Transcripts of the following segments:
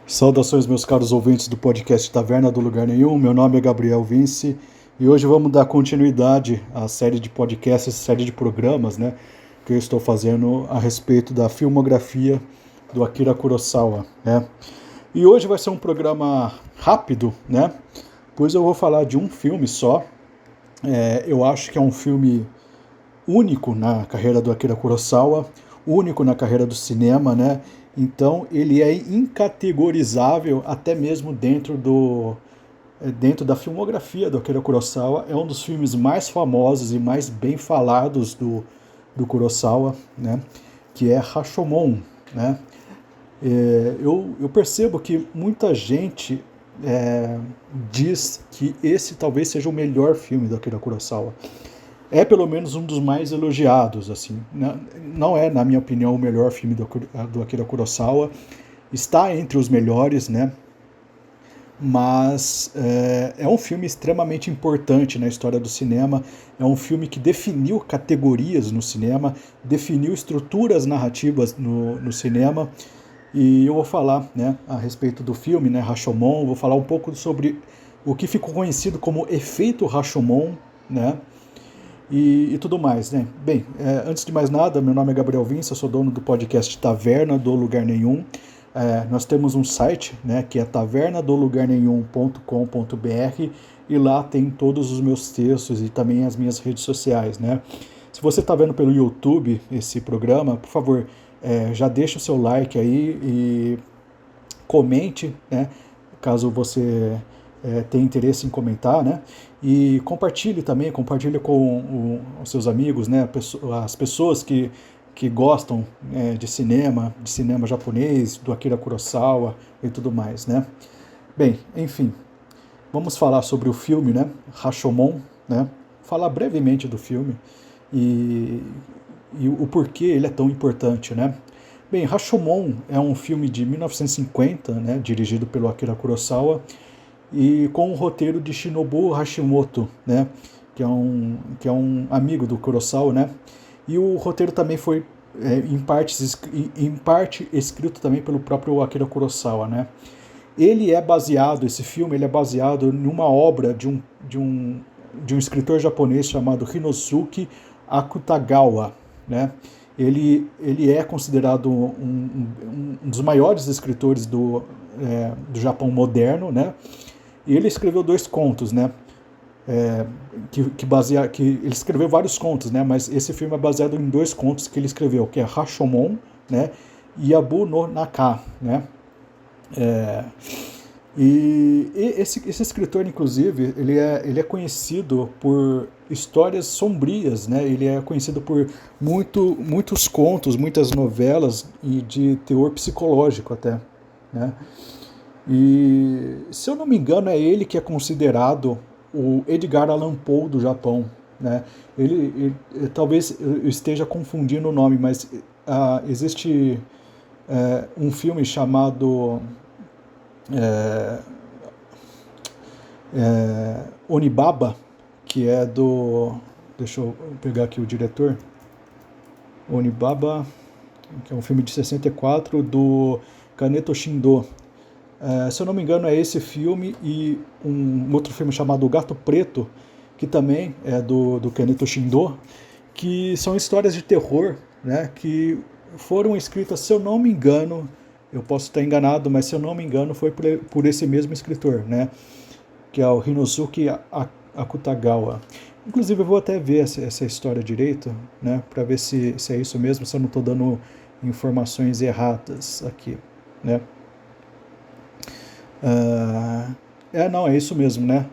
Saudações, meus caros ouvintes do podcast Taverna do Lugar Nenhum. Meu nome é Gabriel Vince e hoje vamos dar continuidade à série de podcasts, série de programas, né, que eu estou fazendo a respeito da filmografia do Akira Kurosawa, né. E hoje vai ser um programa rápido, né, pois eu vou falar de um filme só. Eu acho que é um filme único na carreira do Akira Kurosawa, único na carreira do cinema, né? Então ele é incategorizável até mesmo dentro da filmografia do Akira Kurosawa. É um dos filmes mais famosos e mais bem falados do Kurosawa, né? Que é Rashomon, né? Eu percebo que muita gente diz que esse talvez seja o melhor filme do Akira Kurosawa. É pelo menos um dos mais elogiados, assim. Não é, na minha opinião, o melhor filme do Akira Kurosawa. Está entre os melhores, né? Mas é um filme extremamente importante na história do cinema. É um filme que definiu categorias no cinema, definiu estruturas narrativas no cinema. E eu vou falar, né, a respeito do filme, né, Rashomon. Vou falar um pouco sobre o que ficou conhecido como efeito Rashomon, né? E tudo mais, né? Bem, antes de mais nada, meu nome é Gabriel Vince, eu sou dono do podcast Taverna do Lugar Nenhum. Nós temos um site, né, que é tavernadolugarnenhum.com.br, e lá tem todos os meus textos e também as minhas redes sociais, né? Se você está vendo pelo YouTube esse programa, por favor, já deixa o seu like aí e comente, né, caso você tenha interesse em comentar, né, e compartilhe também, compartilhe com os seus amigos, né, as pessoas que gostam de cinema japonês, do Akira Kurosawa e tudo mais, né. Bem, enfim, vamos falar sobre o filme, né, Rashomon, né, falar brevemente do filme e, e o porquê ele é tão importante, né. Bem, Rashomon é um filme de 1950, né, dirigido pelo Akira Kurosawa, e com o roteiro de Shinobu Hashimoto, né, que é um amigo do Kurosawa, né, e o roteiro também foi em parte escrito também pelo próprio Akira Kurosawa, né. Esse filme ele é baseado numa obra de um escritor japonês chamado Hinosuke Akutagawa, né. Ele é considerado um dos maiores escritores do Japão moderno, né? E ele escreveu dois contos, né? Que ele escreveu vários contos, né? Mas esse filme é baseado em dois contos que ele escreveu, que é Rashomon, né? E Abu no Naka, né? E esse escritor, inclusive, ele é conhecido por histórias sombrias, né? Ele é conhecido por muitos contos, muitas novelas e de teor psicológico até, né? E, se eu não me engano, é ele que é considerado o Edgar Allan Poe do Japão, né? Talvez eu esteja confundindo o nome, mas existe um filme chamado Onibaba, que é do... Deixa eu pegar aqui o diretor. Onibaba, que é um filme de 64 do Kaneto Shindo. Se eu não me engano, é esse filme e um outro filme chamado O Gato Preto, que também é do Kaneto Shindo, que são histórias de terror, né, que foram escritas, se eu não me engano, eu posso estar enganado, mas se eu não me engano, foi por esse mesmo escritor, né, que é o Hinosuke Akutagawa. Inclusive, eu vou até ver essa história direito, né, para ver se é isso mesmo, se eu não estou dando informações erradas aqui, né. Não, é isso mesmo, né?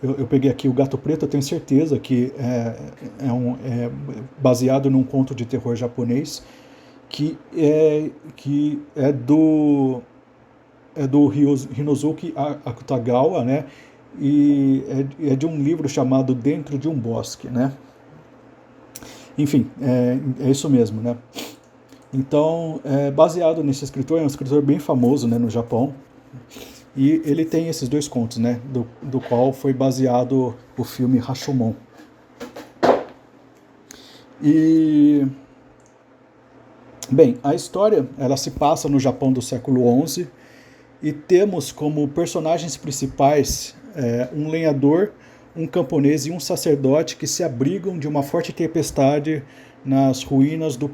Eu peguei aqui o Gato Preto, eu tenho certeza que é baseado num conto de terror japonês que é do Hinosuke Akutagawa, né? E é de um livro chamado Dentro de um Bosque, né? Enfim, é isso mesmo, né? Então, baseado nesse escritor, é um escritor bem famoso, né, no Japão, e ele tem esses dois contos, né, do qual foi baseado o filme Rashomon. E Bem, a história ela se passa no Japão do século XI e temos como personagens principais um lenhador, um camponês e um sacerdote que se abrigam de uma forte tempestade nas ruínas do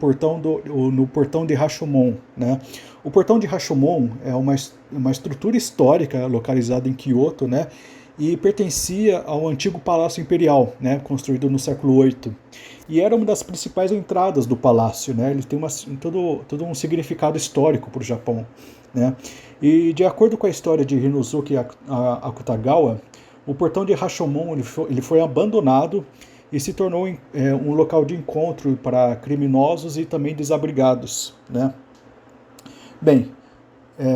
no portão de Rashomon, né? O portão de Rashomon é uma estrutura histórica localizada em Kyoto, né? E pertencia ao antigo Palácio Imperial, né? Construído no século VIII. E era uma das principais entradas do palácio, né? Ele tem todo um significado histórico para o Japão, né? E de acordo com a história de Hinosuke Akutagawa, o portão de Rashomon ele foi abandonado e se tornou um local de encontro para criminosos e também desabrigados, né? Bem,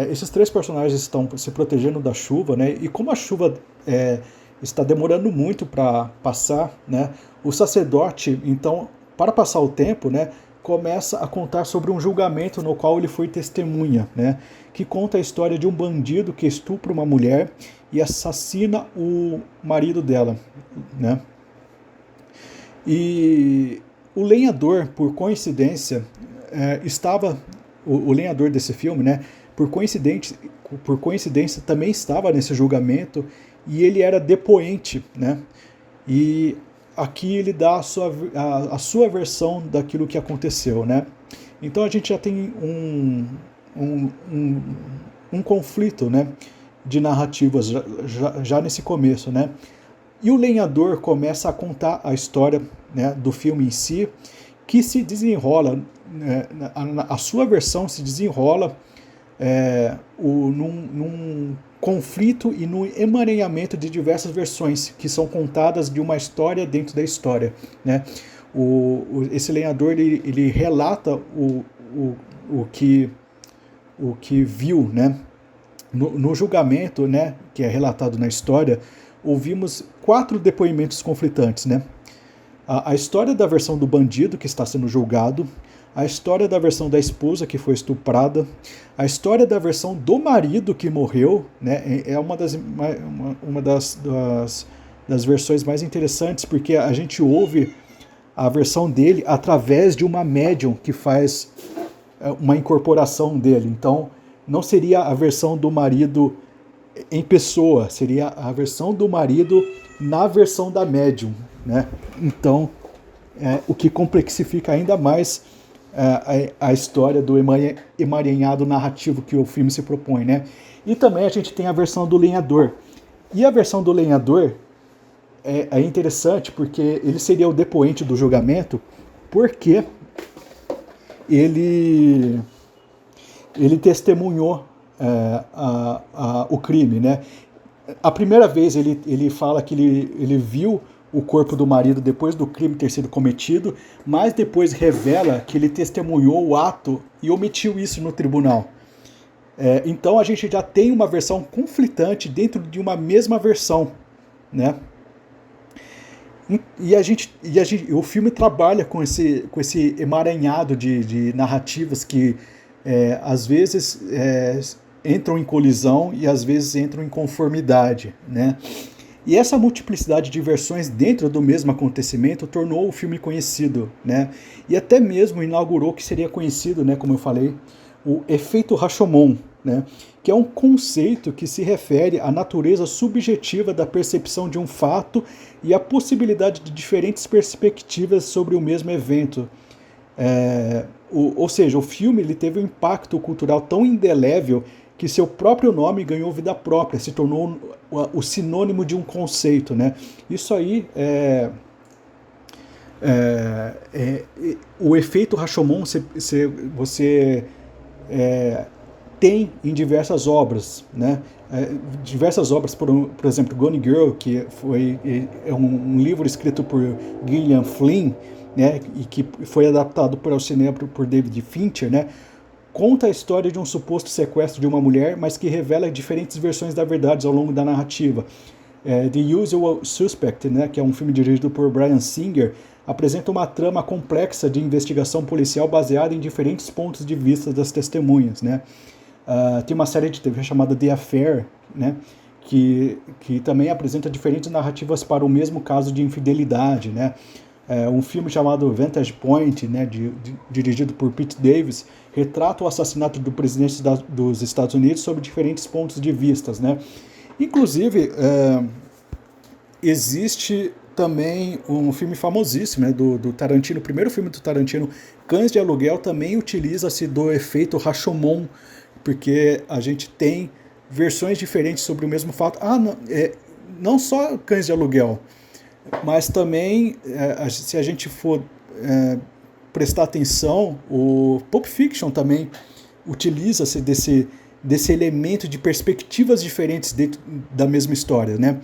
esses três personagens estão se protegendo da chuva, né? E como a chuva está demorando muito para passar, né? O sacerdote, então, para passar o tempo, né? Começa a contar sobre um julgamento no qual ele foi testemunha, né? Que conta a história de um bandido que estupra uma mulher e assassina o marido dela, né? E o lenhador, por coincidência, estava o lenhador desse filme, né? Por coincidência, também estava nesse julgamento e ele era depoente, né? E aqui ele dá a sua versão daquilo que aconteceu, né? Então a gente já tem um conflito, né? De narrativas já nesse começo, né? E o lenhador começa a contar a história, né, do filme em si, que se desenrola, a sua versão se desenrola num conflito e no emaranhamento de diversas versões que são contadas de uma história dentro da história, né? Esse lenhador ele relata o que viu, né? No julgamento, né, que é relatado na história, ouvimos 4 depoimentos conflitantes, né? A história da versão do bandido que está sendo julgado, a história da versão da esposa que foi estuprada, a história da versão do marido que morreu, né? É uma das versões mais interessantes, porque a gente ouve a versão dele através de uma médium que faz uma incorporação dele. Então, não seria a versão do marido em pessoa, seria a versão do marido na versão da médium, né? Então, o que complexifica ainda mais a história do emaranhado narrativo que o filme se propõe, né? E também a gente tem a versão do lenhador. E a versão do lenhador é interessante porque ele seria o depoente do julgamento, porque ele testemunhou o crime, né? A primeira vez ele fala que ele viu o corpo do marido depois do crime ter sido cometido, mas depois revela que ele testemunhou o ato e omitiu isso no tribunal. Então a gente já tem uma versão conflitante dentro de uma mesma versão, né? O filme trabalha com esse emaranhado de narrativas que às vezes entram em colisão e às vezes entram em conformidade, né? E essa multiplicidade de versões dentro do mesmo acontecimento tornou o filme conhecido, né? E até mesmo inaugurou o que seria conhecido, né, como eu falei, o efeito Rashomon, né? Que é um conceito que se refere à natureza subjetiva da percepção de um fato e à possibilidade de diferentes perspectivas sobre o mesmo evento. Ou seja, o filme ele teve um impacto cultural tão indelével que seu próprio nome ganhou vida própria, se tornou o sinônimo de um conceito, né? Isso aí o efeito Rashomon você tem em diversas obras, né? Diversas obras, por exemplo, Gone Girl, que é um livro escrito por Gillian Flynn, né? E que foi adaptado para o cinema por David Fincher, né? Conta a história de um suposto sequestro de uma mulher, mas que revela diferentes versões da verdade ao longo da narrativa. The Usual Suspect, né, que é um filme dirigido por Bryan Singer, apresenta uma trama complexa de investigação policial baseada em diferentes pontos de vista das testemunhas, né? Tem uma série de TV chamada The Affair, né, que também apresenta diferentes narrativas para o mesmo caso de infidelidade, né? Um filme chamado Vantage Point, né, dirigido por Pete Davis, retrata o assassinato do presidente dos Estados Unidos sob diferentes pontos de vista, né? Inclusive, existe também um filme famosíssimo, né, do Tarantino, o primeiro filme do Tarantino, Cães de Aluguel, também utiliza-se do efeito Rashomon, porque a gente tem versões diferentes sobre o mesmo fato. Não só Cães de Aluguel, mas também, se a gente for prestar atenção, o Pulp Fiction também utiliza-se desse elemento de perspectivas diferentes dentro da mesma história, né?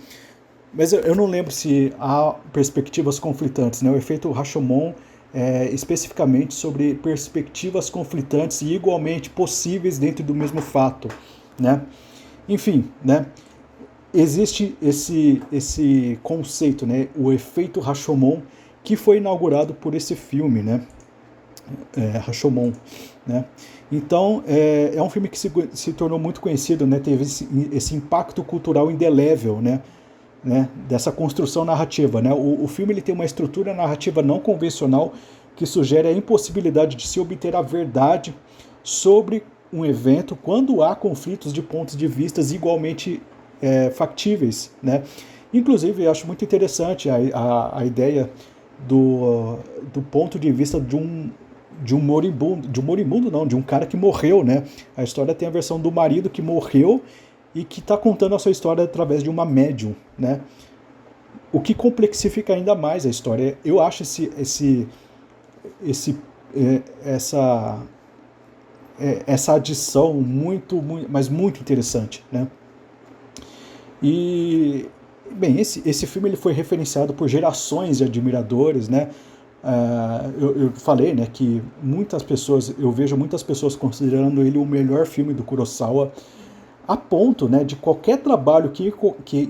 Mas eu não lembro se há perspectivas conflitantes, né? O efeito Rashomon é especificamente sobre perspectivas conflitantes e igualmente possíveis dentro do mesmo fato, né? Enfim, né? Existe esse conceito, né? O efeito Rashomon, que foi inaugurado por esse filme, né? Rashomon, né? Então, é um filme que se tornou muito conhecido, né? Teve esse impacto cultural indelével, né? Dessa construção narrativa, né? O filme ele tem uma estrutura narrativa não convencional que sugere a impossibilidade de se obter a verdade sobre um evento quando há conflitos de pontos de vista igualmente factíveis, né? Inclusive, eu acho muito interessante a ideia do ponto de vista de um moribundo não, de um cara que morreu, né? A história tem a versão do marido que morreu e que está contando a sua história através de uma médium, né? O que complexifica ainda mais a história. Eu acho essa adição mas muito interessante, né? E, bem, esse filme ele foi referenciado por gerações de admiradores, né? Eu falei, né, que eu vejo muitas pessoas considerando ele o melhor filme do Kurosawa, a ponto, né, de qualquer trabalho que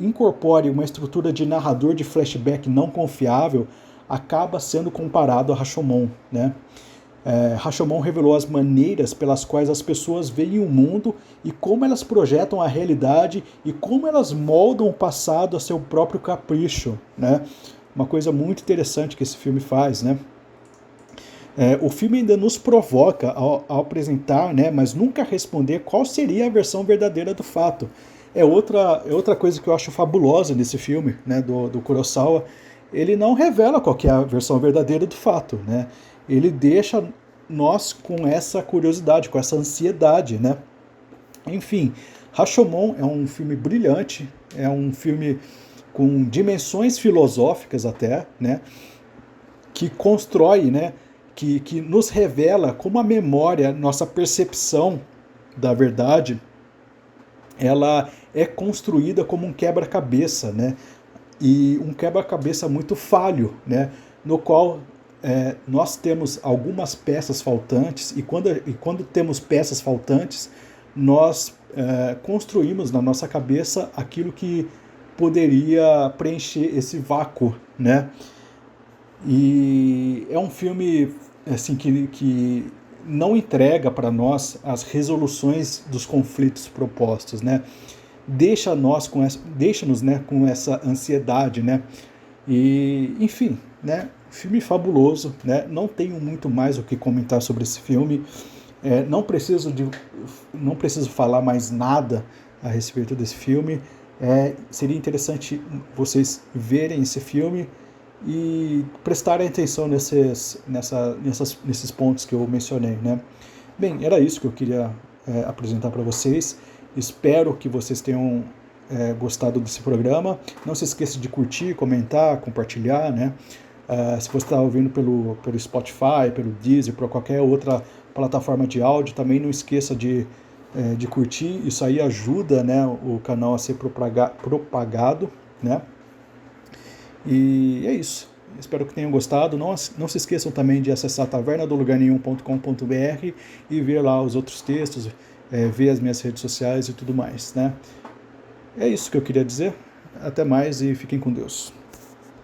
incorpore uma estrutura de narrador de flashback não confiável acaba sendo comparado a Rashomon, né? Rashomon revelou as maneiras pelas quais as pessoas veem o mundo e como elas projetam a realidade e como elas moldam o passado a seu próprio capricho, né? Uma coisa muito interessante que esse filme faz, né? O filme ainda nos provoca ao apresentar, né, mas nunca responder qual seria a versão verdadeira do fato. É outra coisa que eu acho fabulosa nesse filme, né, do Kurosawa. Ele não revela qual que é a versão verdadeira do fato, né? Ele deixa nós com essa curiosidade, com essa ansiedade, né? Enfim, Rashomon é um filme brilhante, é um filme com dimensões filosóficas até, né? Que constrói, né? Que nos revela como a memória, nossa percepção da verdade, ela é construída como um quebra-cabeça, né? E um quebra-cabeça muito falho, né? No qual nós temos algumas peças faltantes e quando temos peças faltantes, nós construímos na nossa cabeça aquilo que poderia preencher esse vácuo, né? E é um filme assim que não entrega para nós as resoluções dos conflitos propostos, né? Deixa-nos, né, com essa ansiedade, né? E, enfim, né? Filme fabuloso, né? Não tenho muito mais o que comentar sobre esse filme. Não preciso falar mais nada a respeito desse filme. Seria interessante vocês verem esse filme e prestarem atenção nesses pontos que eu mencionei, né? Bem, era isso que eu queria apresentar para vocês. Espero que vocês tenham gostado desse programa. Não se esqueça de curtir, comentar, compartilhar, né? Se você está ouvindo pelo Spotify, pelo Deezer, por qualquer outra plataforma de áudio, também não esqueça de curtir. Isso aí ajuda, né, o canal a ser propagado, né? E é isso. Espero que tenham gostado. Não se esqueçam também de acessar tavernadolugarnenhum.com.br e ver lá os outros textos, ver as minhas redes sociais e tudo mais, né? É isso que eu queria dizer. Até mais e fiquem com Deus.